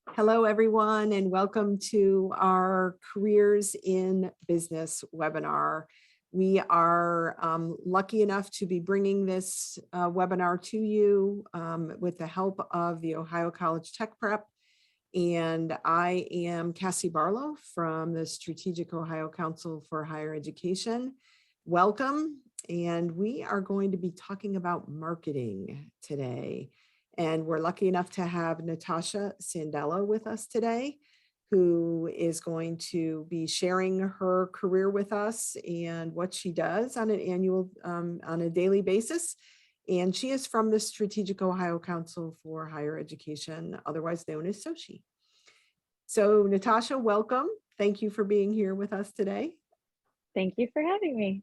Hello, everyone, and welcome to our Careers in Business webinar. We are lucky enough to be bringing this webinar to you with the help of the Ohio College Tech Prep. And I am Cassie Barlow from the Strategic Ohio Council for Higher Education. Welcome. And we are going to be talking about marketing today. And we're lucky enough to have Natasha Sandello with us today, who is going to be sharing her career with us and what she does on on a daily basis. And she is from the Strategic Ohio Council for Higher Education, otherwise known as SOCHE. So Natasha, welcome. Thank you for being here with us today. Thank you for having me.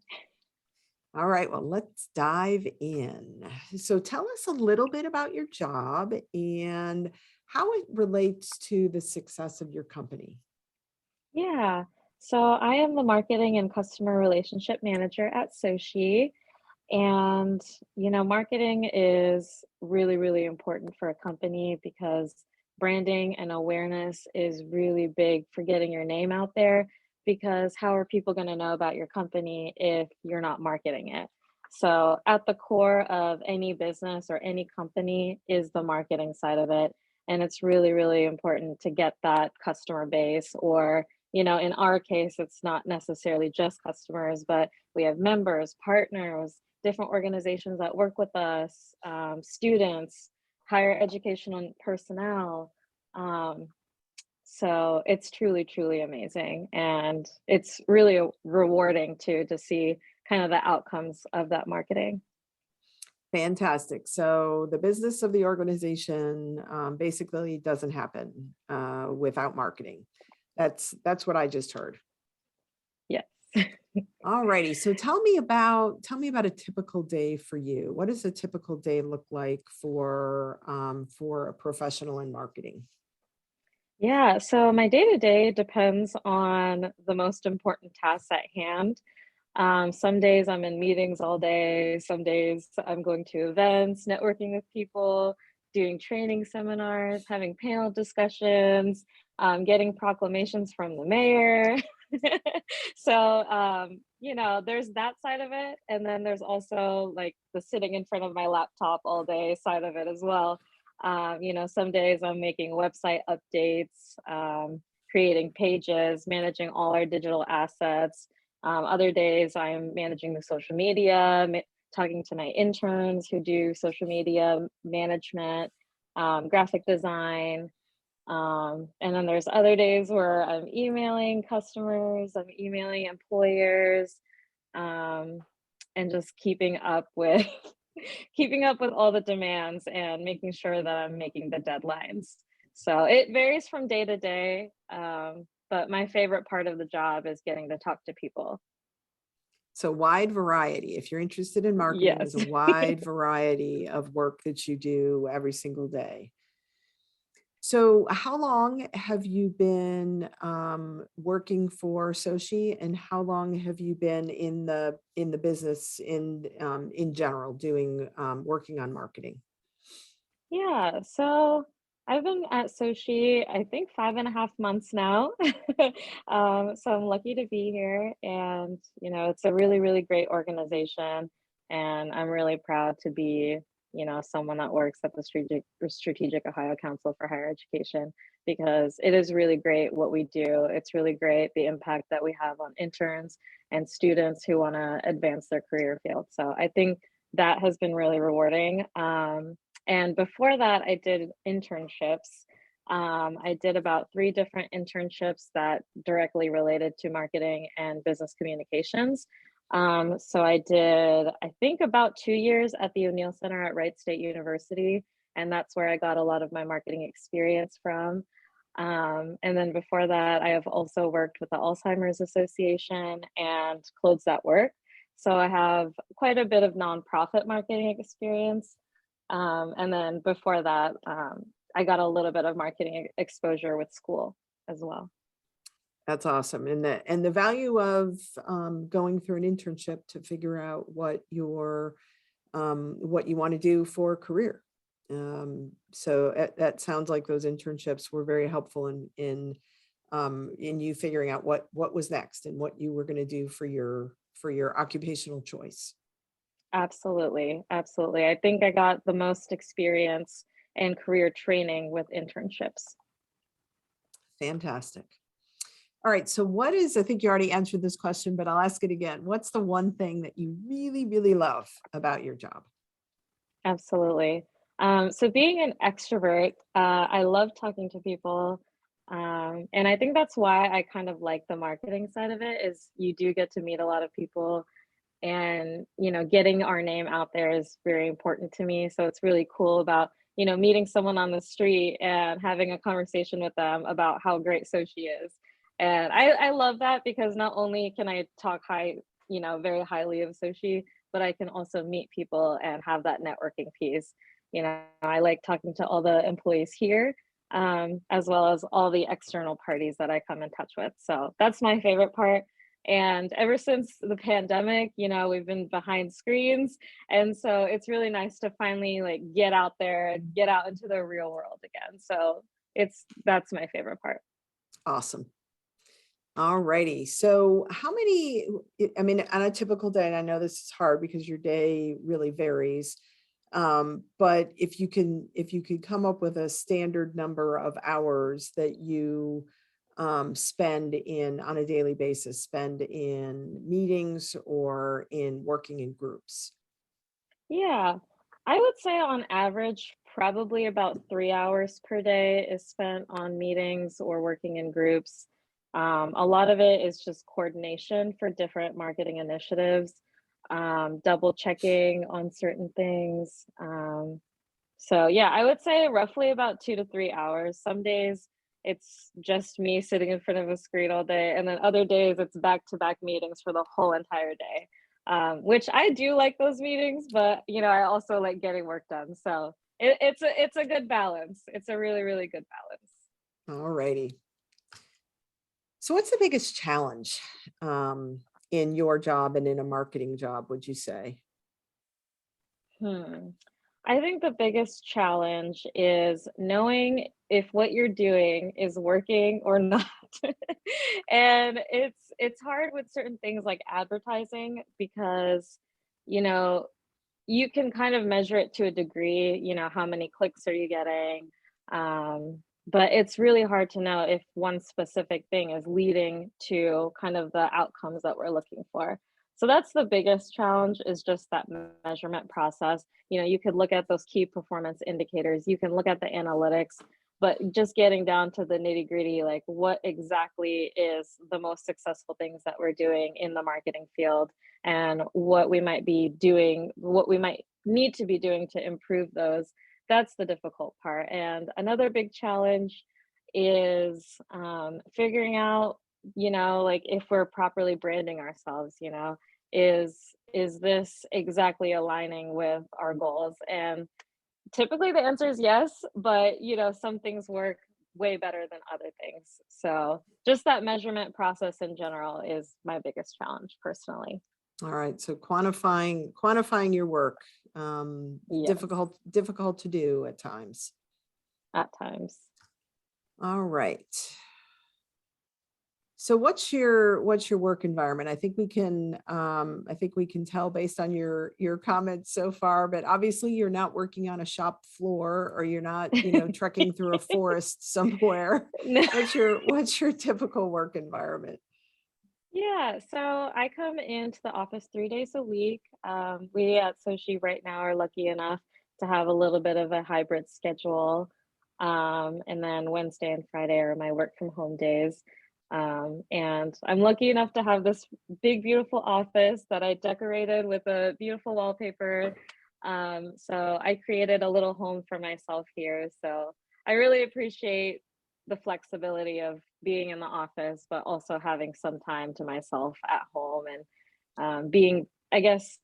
All right, well, let's dive in. So tell us a little bit about your job and how it relates to the success of your company. Yeah, so I am the marketing and customer relationship manager at SOCHE. And, marketing is really, really important for a company because branding and awareness is really big for getting your name out there. Because how are people going to know about your company if you're not marketing it? So, at the core of any business or any company is the marketing side of it. And it's really, really important to get that customer base, or, in our case, it's not necessarily just customers, but we have members, partners, different organizations that work with us, students, higher educational personnel. Um, so it's truly, truly amazing. And it's really rewarding too to see kind of the outcomes of that marketing. Fantastic. So the business of the organization basically doesn't happen without marketing. That's what I just heard. Yes. All righty. So tell me about a typical day for you. What does a typical day look like for a professional in marketing? Yeah, so my day to day depends on the most important tasks at hand. Some days I'm in meetings all day, some days I'm going to events, networking with people, doing training seminars, having panel discussions, getting proclamations from the mayor. So, there's that side of it. And then there's also like the sitting in front of my laptop all day side of it as well. Some days I'm making website updates, creating pages, managing all our digital assets. Other days I'm managing the social media, talking to my interns who do social media management, graphic design. And then there's other days where I'm emailing customers, I'm emailing employers, um, and just keeping up with keeping up with all the demands and making sure that I'm making the deadlines. So it varies from day to day, but my favorite part of the job is getting to talk to people. So wide variety. If you're interested in marketing, there's Yes. a wide variety of work that you do every single day. So how long have you been working for SOCHE, and how long have you been in the business in general doing working on marketing? Yeah, so I've been at SOCHE, I think 5.5 months now. So I'm lucky to be here, and it's a really, really great organization, and I'm really proud to be, someone that works at the Strategic Ohio Council for Higher Education, because it is really great what we do. It's really great the impact that we have on interns and students who want to advance their career field. So I think that has been really rewarding. And before that, I did internships. I did about 3 different internships that directly related to marketing and business communications. So I did, I think, about 2 years at the O'Neill Center at Wright State University, and that's where I got a lot of my marketing experience from. And then before that, I have also worked with the Alzheimer's Association and Clothes That Work. So I have quite a bit of nonprofit marketing experience. And then before that, I got a little bit of marketing exposure with school as well. That's awesome. And the value of going through an internship to figure out what you want to do for a career. So that sounds like those internships were very helpful in you figuring out what was next and what you were going to do for your occupational choice. Absolutely, absolutely. I think I got the most experience and career training with internships. Fantastic. All right. So what is, I think you already answered this question, but I'll ask it again. What's the one thing that you really, really love about your job? Absolutely. So being an extrovert, I love talking to people. And I think that's why I kind of like the marketing side of it is you do get to meet a lot of people and, getting our name out there is very important to me. So it's really cool about, meeting someone on the street and having a conversation with them about how great Sochi is. And I love that because not only can I talk very highly of Sochi, but I can also meet people and have that networking piece. I like talking to all the employees here, as well as all the external parties that I come in touch with. So that's my favorite part. And ever since the pandemic, we've been behind screens. And so it's really nice to finally like get out there and get out into the real world again. So that's my favorite part. Awesome. All righty. So how many, I mean, on a typical day, and I know this is hard because your day really varies. But if you could come up with a standard number of hours that you spend in on a daily basis, spend in meetings or in working in groups. Yeah, I would say on average, probably about 3 hours per day is spent on meetings or working in groups. A lot of it is just coordination for different marketing initiatives, double checking on certain things. So yeah, I would say roughly about 2 to 3 hours. Some days it's just me sitting in front of a screen all day, and then other days it's back to back meetings for the whole entire day. Which I do like those meetings, but I also like getting work done. So it's a good balance. It's a really, really good balance. All righty. So what's the biggest challenge in your job and in a marketing job, would you say? Hmm. I think the biggest challenge is knowing if what you're doing is working or not. And it's hard with certain things like advertising because, you know, you can kind of measure it to a degree, how many clicks are you getting? But it's really hard to know if one specific thing is leading to kind of the outcomes that we're looking for. So that's the biggest challenge is just that measurement process. You could look at those key performance indicators, you can look at the analytics, but just getting down to the nitty gritty, like what exactly is the most successful things that we're doing in the marketing field and what we might be doing, what we might need to be doing to improve those. That's the difficult part. And another big challenge is figuring out, like if we're properly branding ourselves, is this exactly aligning with our goals? And typically the answer is yes, but some things work way better than other things. So just that measurement process in general is my biggest challenge personally. All right. So quantifying your work, Yes, difficult to do at times. at times. All right. So what's your work environment? I think we can tell based on your comments so far, but obviously you're not working on a shop floor or you're not, trekking through a forest somewhere. No. What's your typical work environment? Yeah, so I come into the office 3 days a week. We at Sochi right now are lucky enough to have a little bit of a hybrid schedule. And then Wednesday and Friday are my work from home days. And I'm lucky enough to have this big, beautiful office that I decorated with a beautiful wallpaper. So I created a little home for myself here. So I really appreciate the flexibility of being in the office, but also having some time to myself at home and being, I guess,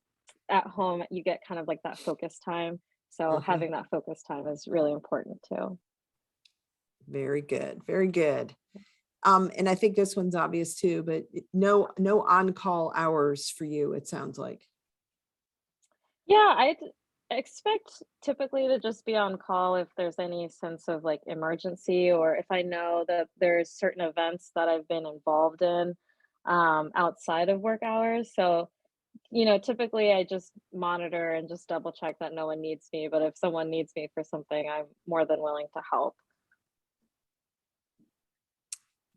at home, you get kind of like that focus time. So Mhm. having that focus time is really important too. Very good. Very good. And I think this one's obvious too, but no on-call hours for you, it sounds like. Yeah, expect typically to just be on call if there's any sense of like emergency, or if I know that there's certain events that I've been involved in outside of work hours. So, typically I just monitor and just double check that no one needs me. But if someone needs me for something, I'm more than willing to help.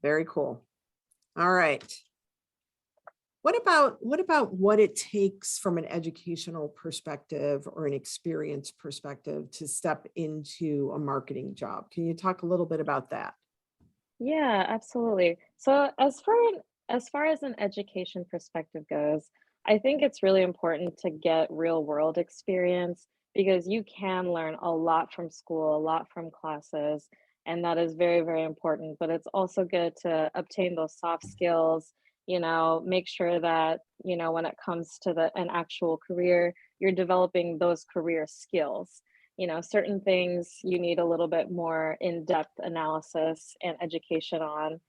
Very cool. All right. What about what it takes from an educational perspective or an experience perspective to step into a marketing job? Can you talk a little bit about that? Yeah, absolutely. So as far as an education perspective goes, I think it's really important to get real world experience because you can learn a lot from school, a lot from classes, and that is very, very important. But it's also good to obtain those soft skills, make sure that, when it comes to an actual career, you're developing those career skills. Certain things you need a little bit more in-depth analysis and education on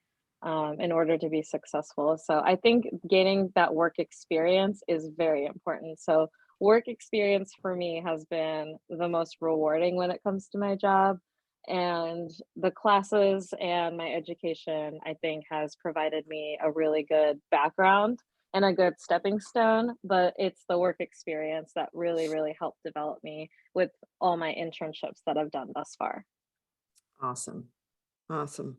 in order to be successful. So I think gaining that work experience is very important. So work experience for me has been the most rewarding when it comes to my job. And the classes and my education, I think, has provided me a really good background and a good stepping stone. But it's the work experience that really, really helped develop me with all my internships that I've done thus far. Awesome. Awesome.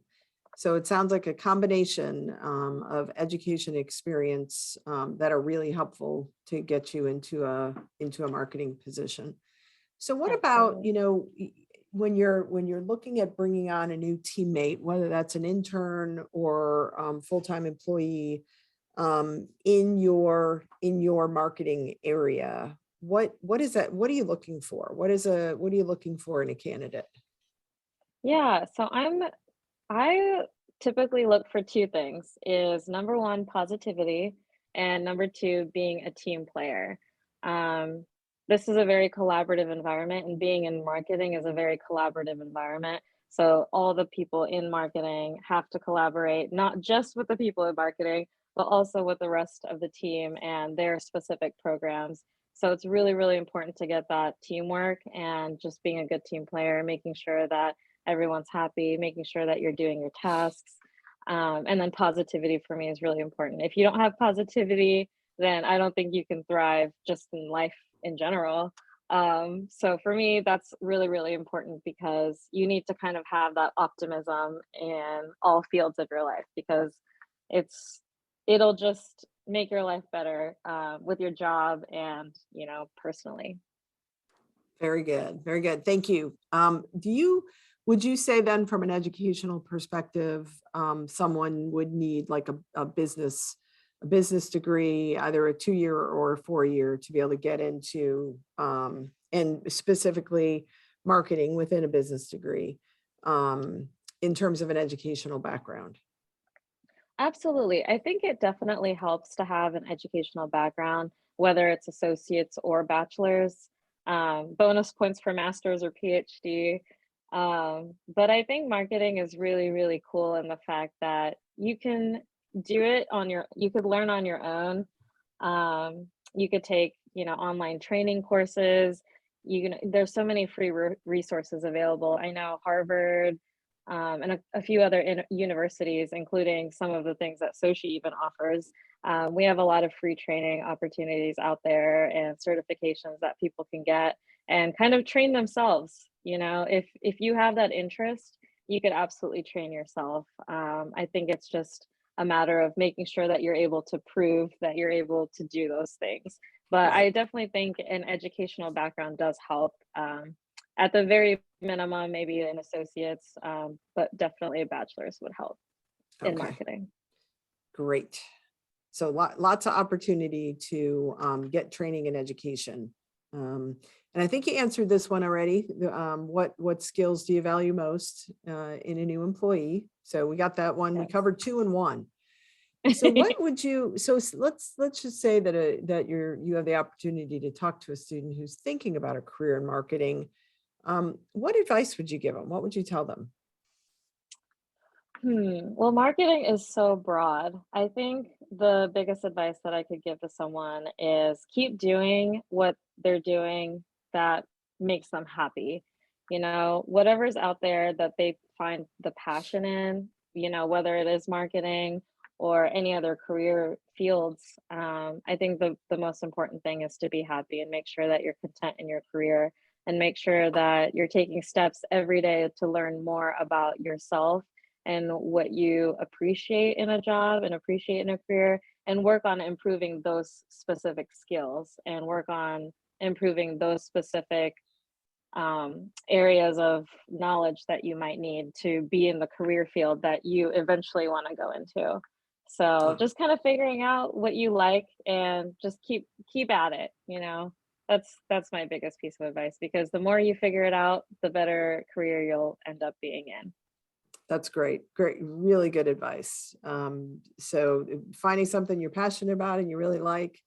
So it sounds like a combination of education experience that are really helpful to get you into a marketing position. So what about, Absolutely. when you're looking at bringing on a new teammate, whether that's an intern or full-time employee in your marketing area, what is that? What are you looking for? What are you looking for in a candidate? Yeah, so I typically look for two things is number one, positivity, and number two, being a team player. Um, this is a very collaborative environment, and being in marketing is a very collaborative environment. So all the people in marketing have to collaborate, not just with the people in marketing, but also with the rest of the team and their specific programs. So it's really, really important to get that teamwork and just being a good team player, making sure that everyone's happy, making sure that you're doing your tasks. And then positivity for me is really important. If you don't have positivity, then I don't think you can thrive just in life in general. So for me, that's really, really important because you need to kind of have that optimism in all fields of your life because it's it'll just make your life better with your job and personally. Very good. Very good. Thank you. Would you say then from an educational perspective, someone would need like a business degree, either a 2-year or a 4-year to be able to get into, and specifically marketing within a business degree, in terms of an educational background? Absolutely. I think it definitely helps to have an educational background, whether it's associates or bachelor's, bonus points for master's or PhD. But I think marketing is really, really cool in the fact that you could learn on your own. You could take, online training courses. There's so many free resources available. I know Harvard, and a few other universities, including some of the things that Sochi even offers. We have a lot of free training opportunities out there and certifications that people can get and kind of train themselves. If you have that interest, you could absolutely train yourself. I think it's just a matter of making sure that you're able to prove that you're able to do those things. But Right. I definitely think an educational background does help. At the very minimum, maybe an associate's, but definitely a bachelor's would help in Okay. marketing. Great. So lots of opportunity to get training and education. And I think you answered this one already. What skills do you value most in a new employee? So we got that one. We Yes. covered 2 and 1. So what would you? So let's just say that you have the opportunity to talk to a student who's thinking about a career in marketing. What advice would you give them? What would you tell them? Well, marketing is so broad. I think the biggest advice that I could give to someone is keep doing what they're doing that makes them happy. You know, whatever's out there that they find the passion in, you know, whether it is marketing or any other career fields, I think the most important thing is to be happy and make sure that you're content in your career and make sure that you're taking steps every day to learn more about yourself and what you appreciate in a job and appreciate in a career, and work on improving those specific skills and work on improving those specific areas of knowledge that you might need to be in the career field that you eventually want to go into. So Oh, just kind of figuring out what you like and just keep at it, you know. That's my biggest piece of advice, because the more you figure it out, the better career you'll end up being in. that's great. Great. Really good advice. So finding something you're passionate about and you really like,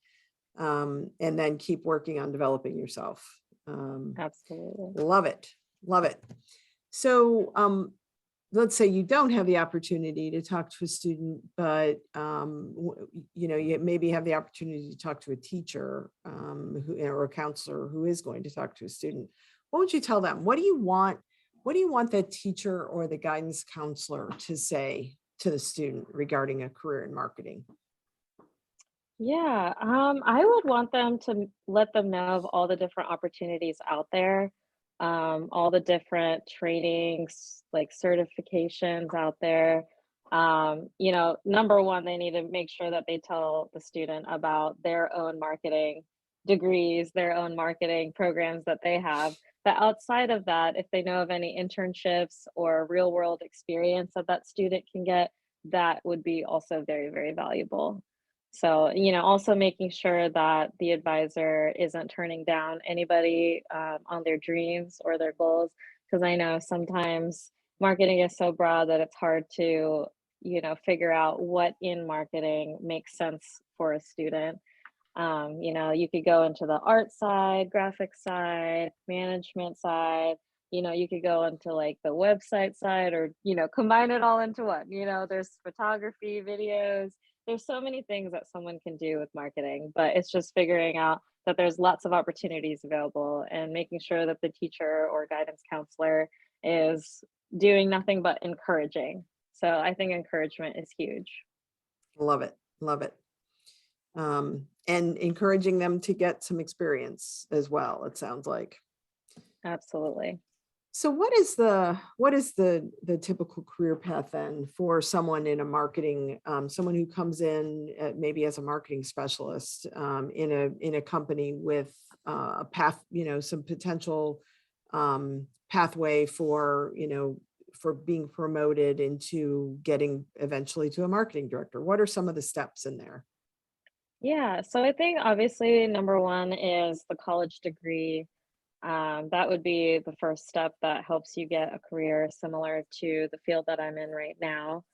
and then keep working on developing yourself. Um, Absolutely. Love it. Love it. So, let's say you don't have the opportunity to talk to a student, but, you know, you maybe have the opportunity to talk to a teacher, who, or a counselor who is going to talk to a student. What would you tell them? What do you want? What do you want that teacher or the guidance counselor to say to the student regarding a career in marketing? Yeah, I would want them to let them know of all the different opportunities out there, all the different trainings, like certifications out there. You know, number one, they need to make sure that they tell the student about their own marketing degrees, their own marketing programs that they have. But outside of that, if they know of any internships or real world experience that that student can get, that would be also very, very valuable. So, you know, also making sure that the advisor isn't turning down anybody on their dreams or their goals, because I know sometimes marketing is so broad that it's hard to, you know, figure out what in marketing makes sense for a student. You know, you could go into the art side, graphic side, management side. You know, you could go into like the website side, or, you know, combine it all into one. You know, there's photography, videos. There's so many things that someone can do with marketing, but it's just figuring out that there's lots of opportunities available and making sure that the teacher or guidance counselor is doing nothing but encouraging. So I think encouragement is huge. Love it. Love it. And encouraging them to get some experience as well, it sounds like. Absolutely. So what is the typical career path then for someone in a marketing, someone who comes in maybe as a marketing specialist, in a company with a path, you know, some potential pathway for, you know, for being promoted into getting eventually to a marketing director? What are some of the steps in there? Yeah, so I think obviously number one is the college degree. That would be the first step that helps you get a career similar to the field that I'm in right now.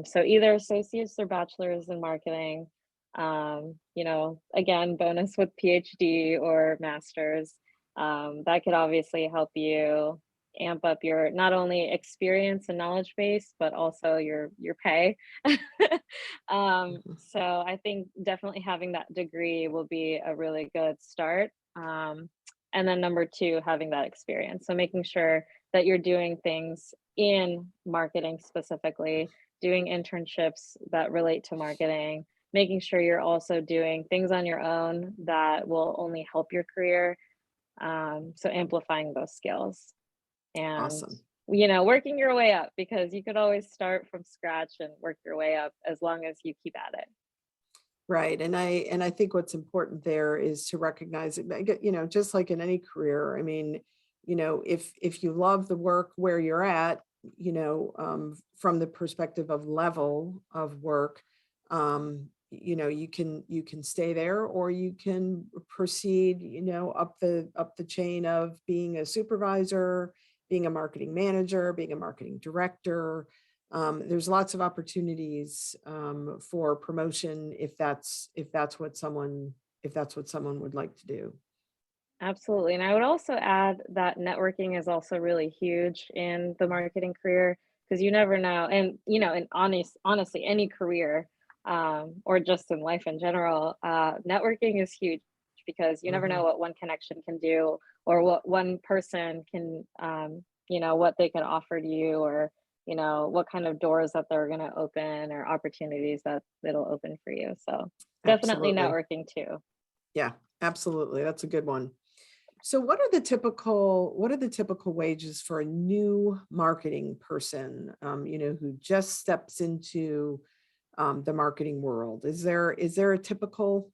So either associates or bachelor's in marketing. You know, again, bonus with PhD or master's. That could obviously help you amp up your not only experience and knowledge base, but also your pay. Mhm. So I think definitely having that degree will be a really good start. And then number two, having that experience. So making sure that you're doing things in marketing specifically, doing internships that relate to marketing, making sure you're also doing things on your own that will only help your career. So amplifying those skills and, Awesome. you know, working your way up, because you could always start from scratch and work your way up as long as you keep at it. Right. And I think what's important there is to recognize it, you know, just like in any career. I mean, you know, if you love the work where you're at, you know, from the perspective of level of work, you know, you can stay there or you can proceed, you know, up the chain of being a supervisor, being a marketing manager, being a marketing director. There's lots of opportunities for promotion if that's what someone if that's what someone would like to do. Absolutely. And I would also add that networking is also really huge in the marketing career, because you never know. And, you know, and honestly, any career or just in life in general, networking is huge, because you never Mhm. know what one connection can do or what one person can, what they can offer to you, or, what kind of doors that they're going to open or opportunities that it'll open for you. So definitely Absolutely. networking too. Yeah, absolutely. That's a good one. So what are the typical wages for a new marketing person, who just steps into the marketing world? Is there a typical?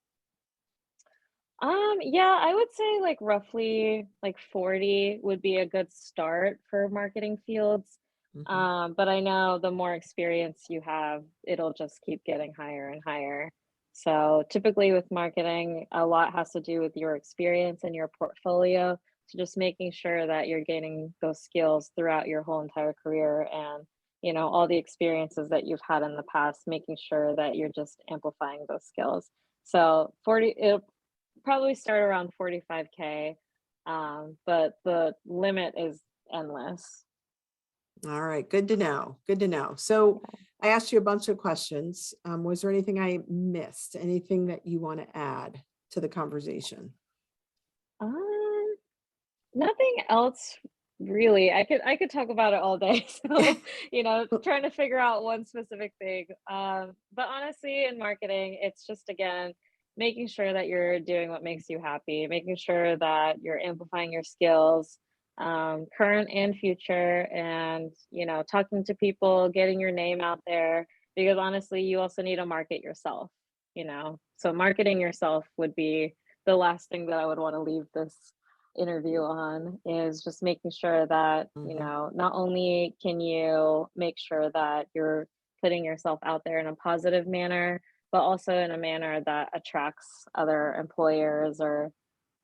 Yeah, I would say like roughly like 40 would be a good start for marketing fields. Mhm. But I know the more experience you have, it'll just keep getting higher and higher. So typically with marketing, a lot has to do with your experience and your portfolio. So just making sure that you're gaining those skills throughout your whole entire career, and all the experiences that you've had in the past, making sure that you're just amplifying those skills. So 40, it'll probably start around 45K, but the limit is endless. All right, good to know. Good to know. So I asked you a bunch of questions. Was there anything I missed? Anything that you want to add to the conversation? Um, Nothing else really. I could talk about it all day. So, trying to figure out one specific thing. But honestly, in marketing, it's just again making sure that you're doing what makes you happy, making sure that you're amplifying your skills, current and future, and talking to people, getting your name out there. Because honestly, you also need to market yourself. So marketing yourself would be the last thing that I would want to leave this interview on, is just making sure that, Mhm. not only can you make sure that you're putting yourself out there in a positive manner, but also in a manner that attracts other employers or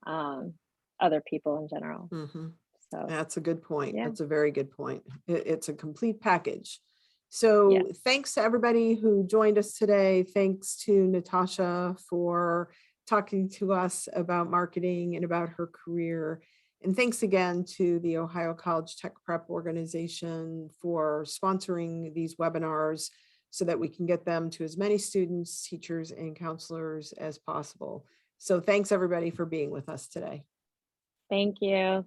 um, other people in general. Mhm. So, That's a good point. yeah, That's a very good point. It's a complete package. yeah. So thanks to everybody who joined us today. Thanks to Natasha for talking to us about marketing and about her career. And thanks again to the Ohio College Tech Prep Organization for sponsoring these webinars so that we can get them to as many students, teachers, and counselors as possible. So thanks everybody for being with us today. Thank you.